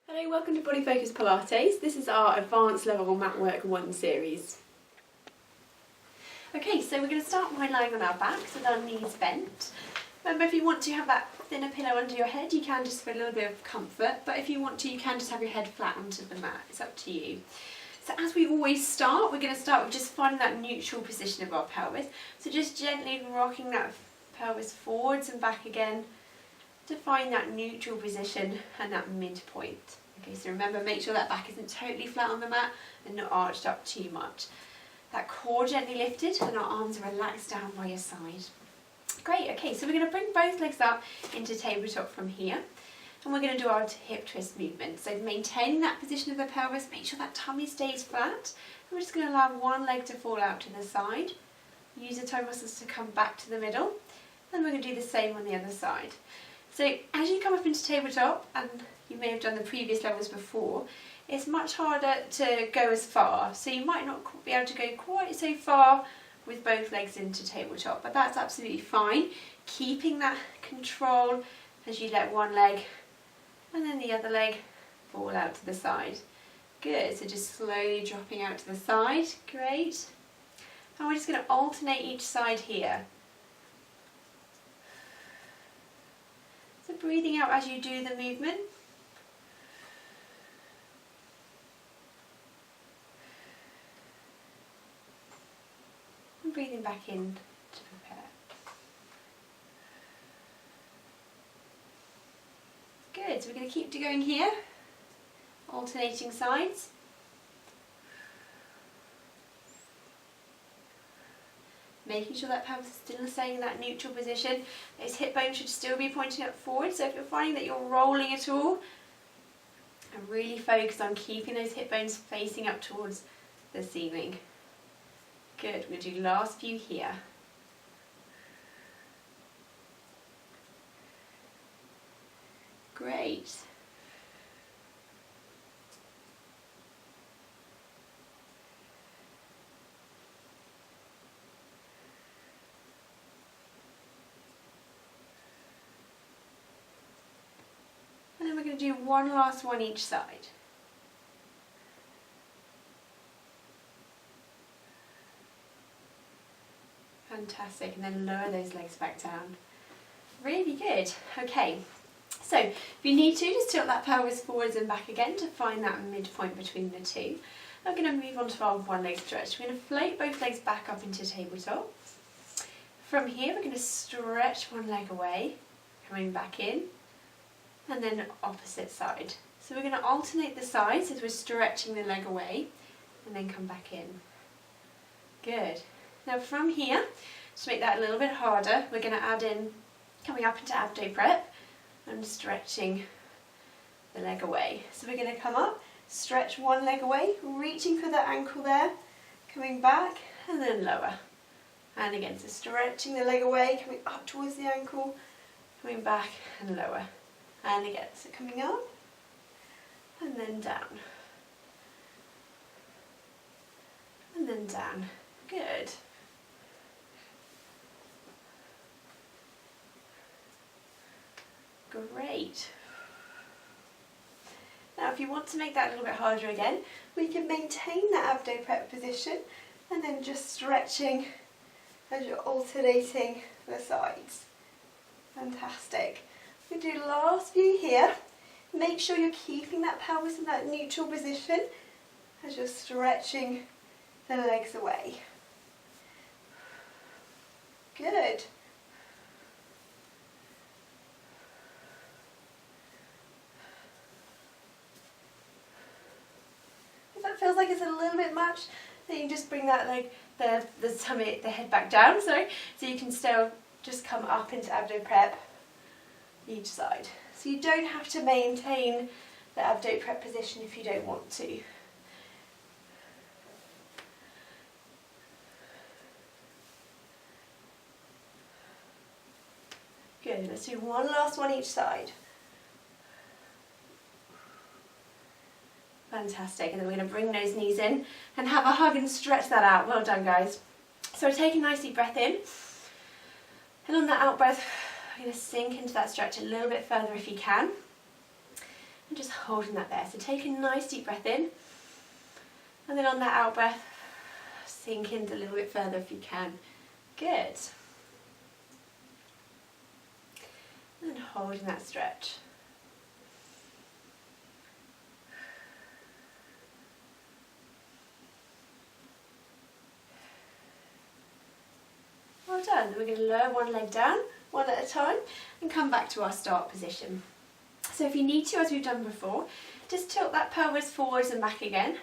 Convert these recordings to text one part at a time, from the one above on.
Hello, welcome to Body Focus Pilates. This is our advanced level mat work 1 series. Okay, so we're going to start by lying on our backs with our knees bent. Remember, if you want to have that thinner pillow under your head, you can just for a little bit of comfort, but if you want to, you can just have your head flat onto the mat. It's up to you. So as we always start, we're going to start with just finding that neutral position of our pelvis. So just gently rocking that pelvis forwards and back again to find that neutral position and that midpoint. Okay, so remember, make sure that back isn't totally flat on the mat and not arched up too much. That core gently lifted and our arms are relaxed down by your side. Great, okay, so we're going to bring both legs up into tabletop from here. And we're going to do our hip twist movement. So maintaining that position of the pelvis, make sure that tummy stays flat. And we're just going to allow one leg to fall out to the side. Use the toe muscles to come back to the middle. And we're going to do the same on the other side. So as you come up into tabletop, and you may have done the previous levels before, it's much harder to go as far. So you might not be able to go quite so far with both legs into tabletop, but that's absolutely fine. Keeping that control as you let one leg and then the other leg fall out to the side. Good, so just slowly dropping out to the side. Great. And we're just going to alternate each side here. So breathing out as you do the movement. And breathing back in to prepare. Good, so we're going to keep going here, alternating sides. Making sure that pelvis is still staying in that neutral position. Those hip bones should still be pointing up forward, so if you're finding that you're rolling at all, and really focus on keeping those hip bones facing up towards the ceiling. Good, we're going to do last few here. Great. And then we're going to do one last one each side. Fantastic, and then lower those legs back down. Really good. Okay, so if you need to, just tilt that pelvis forwards and back again to find that midpoint between the two. I'm going to move on to our one leg stretch. We're going to float both legs back up into tabletop. From here, we're going to stretch one leg away, coming back in, and then opposite side. So we're going to alternate the sides as we're stretching the leg away, and then come back in. Good. Now from here, to make that a little bit harder, we're going to add in, coming up into abdo prep, and stretching the leg away. So we're going to come up, stretch one leg away, reaching for the ankle there, coming back, and then lower. And again, so stretching the leg away, coming up towards the ankle, coming back and lower. And again, so coming up, and then down. And then down. Good. Great. Now if you want to make that a little bit harder again, we can maintain that abdo prep position and then just stretching as you're alternating the sides. Fantastic. We do last few here. Make sure you're keeping that pelvis in that neutral position as you're stretching the legs away. Good. If that feels like it's a little bit much, then you just bring that leg, the tummy, the head back down, sorry, so you can still just come up into abdo prep each side. So you don't have to maintain the abdo prep position if you don't want to. Good, let's do one last one each side. Fantastic, and then we're going to bring those knees in and have a hug and stretch that out. Well done, guys. So take a nice deep breath in, and on that out breath, we're going to sink into that stretch a little bit further if you can. And just holding that there. So take a nice deep breath in. And then on that out breath, sink in a little bit further if you can. Good. And holding that stretch. Well done. Then we're going to lower one leg down, one at a time, and come back to our start position. So if you need to, as we've done before, just tilt that pelvis forwards and back again,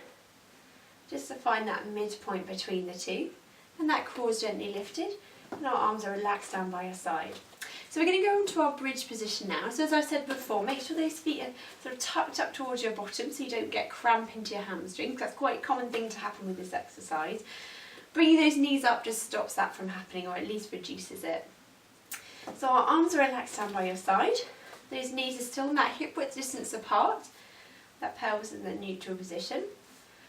just to find that midpoint between the two. And that core is gently lifted, and our arms are relaxed down by your side. So we're going to go into our bridge position now. So as I said before, make sure those feet are sort of tucked up towards your bottom so you don't get cramp into your hamstrings. That's quite a common thing to happen with this exercise. Bringing those knees up just stops that from happening, or at least reduces it. So our arms are relaxed down by your side. Those knees are still in that hip width distance apart. That pelvis is in the neutral position.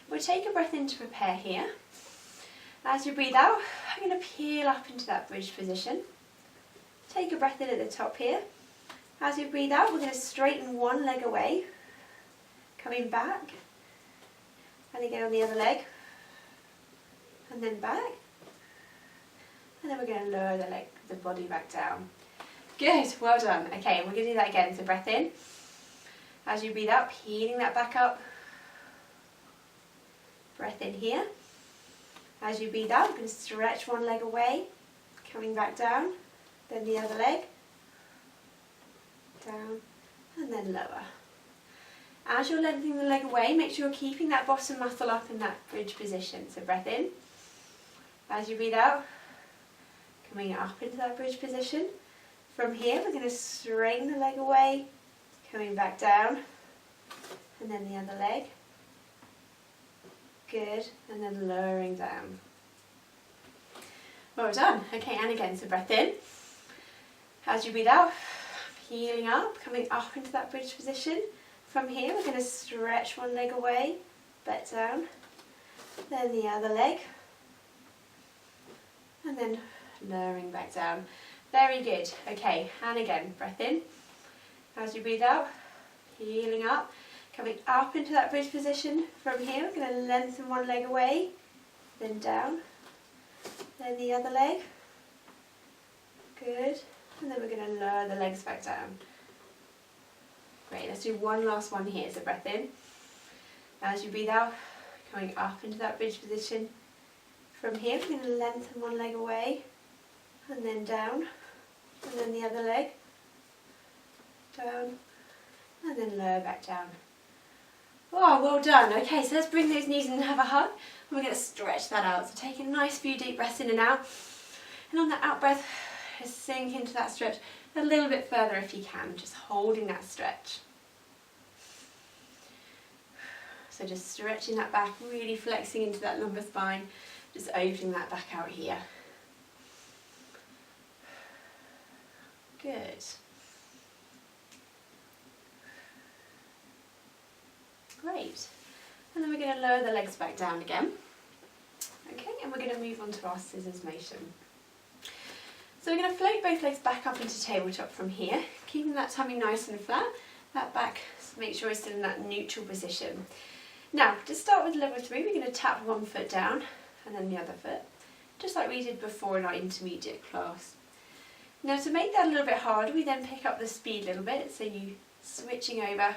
We'll take a breath in to prepare here. As you breathe out, I'm going to peel up into that bridge position. Take a breath in at the top here. As you breathe out, we're going to straighten one leg away, coming back, and again on the other leg, and then back, and then we're going to lower the body back down. Good, well done. Okay, we're going to do that again. So breath in. As you breathe out, peeling that back up. Breath in here. As you breathe out, we're going to stretch one leg away, coming back down, then the other leg, down, and then lower. As you're lengthening the leg away, make sure you're keeping that bottom muscle up in that bridge position. So breath in. As you breathe out, coming up into that bridge position. From here, we're going to straighten the leg away, coming back down, and then the other leg. Good, and then lowering down. Well done. Okay, and again, so breath in. As you breathe out, peeling up, coming up into that bridge position. From here, we're going to stretch one leg away, back down, then the other leg, and then lowering back down. Very good. Okay, and again, breath in. As you breathe out, peeling up, coming up into that bridge position. From here, we're going to lengthen one leg away, then down, then the other leg. Good. And then we're going to lower the legs back down. Great, let's do one last one here. So breath in. As you breathe out, coming up into that bridge position. From here, we're going to lengthen one leg away, and then down, and then the other leg, down, and then lower back down. Oh, well done. Okay, so let's bring those knees in and have a hug. And we're going to stretch that out. So take a nice few deep breaths in and out. And on that out breath, just sink into that stretch a little bit further if you can, just holding that stretch. So just stretching that back, really flexing into that lumbar spine, just opening that back out here. Good. Great. And then we're going to lower the legs back down again. Okay, and we're going to move on to our scissors motion. So we're going to float both legs back up into tabletop from here, keeping that tummy nice and flat. That back, make sure it's still in that neutral position. Now, to start with level 3, we're going to tap one foot down and then the other foot, just like we did before in our intermediate class. Now, to make that a little bit harder, we then pick up the speed a little bit, so you switching over.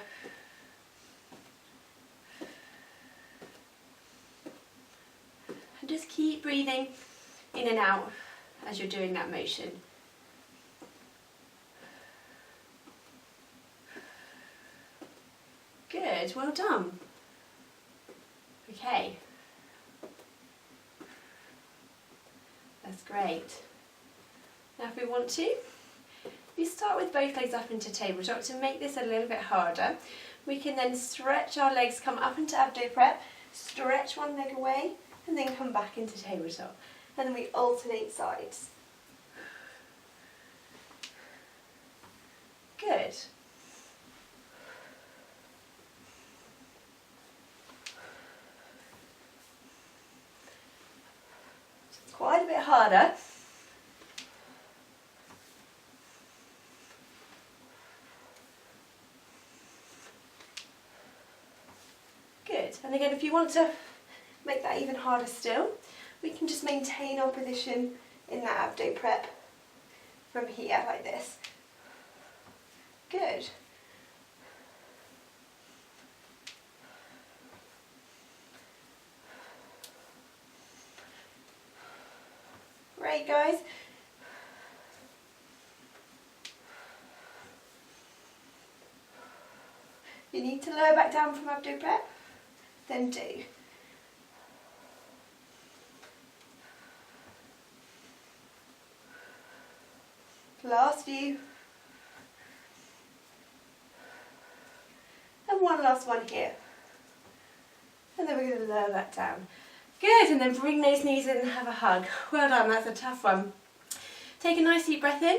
And just keep breathing in and out as you're doing that motion. Good, well done. Okay. That's great. Now if we want to, we start with both legs up into tabletop. To make this a little bit harder, we can then stretch our legs, come up into abdo prep, stretch one leg away, and then come back into tabletop. And then we alternate sides. Good. It's quite a bit harder. Good. And again, if you want to make that even harder still, we can just maintain our position in that abdo prep from here, like this. Good. Great, guys. You need to lower back down from abdo prep, then do. Last few. And one last one here. And then we're going to lower back down. Good, and then bring those knees in and have a hug. Well done, that's a tough one. Take a nice deep breath in.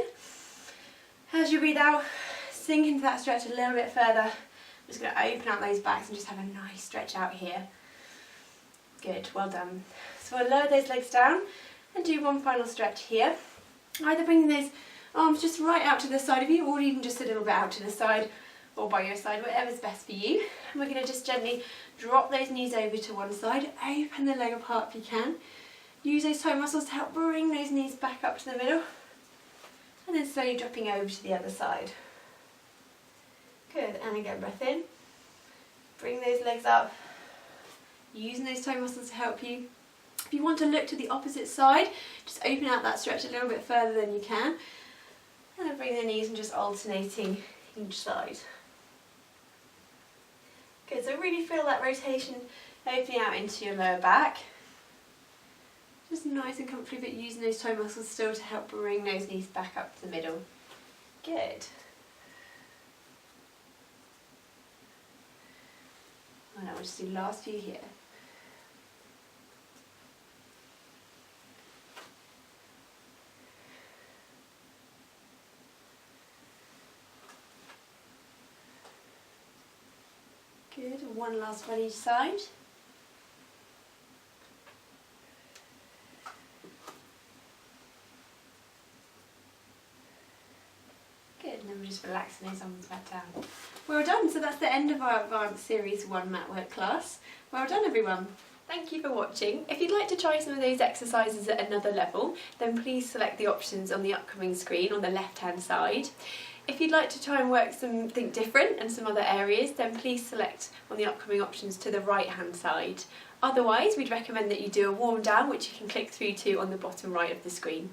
As you breathe out, sink into that stretch a little bit further. I'm just going to open out those backs and just have a nice stretch out here. Good, well done. So we'll lower those legs down and do one final stretch here. Either bringing those arms just right out to the side of you, or even just a little bit out to the side or by your side, whatever's best for you. And we're going to just gently drop those knees over to one side, open the leg apart if you can. Use those toe muscles to help bring those knees back up to the middle. And then slowly dropping over to the other side. Good, and again, breath in. Bring those legs up. Using those toe muscles to help you. If you want to look to the opposite side, just open out that stretch a little bit further than you can. And then bring the knees and just alternating each side. Good, so really feel that rotation opening out into your lower back. Just nice and comfortable, but using those toe muscles still to help bring those knees back up to the middle. Good. And now we'll just do the last few here. Good, one last one each side. Good, and then we're just relaxing those arms back down. Well done, so that's the end of our Advanced Series 1 mat work class. Well done everyone. Thank you for watching. If you'd like to try some of those exercises at another level, then please select the options on the upcoming screen on the left hand side. If you'd like to try and work something different and some other areas, then please select on the upcoming options to the right hand side. Otherwise, we'd recommend that you do a warm down, which you can click through to on the bottom right of the screen.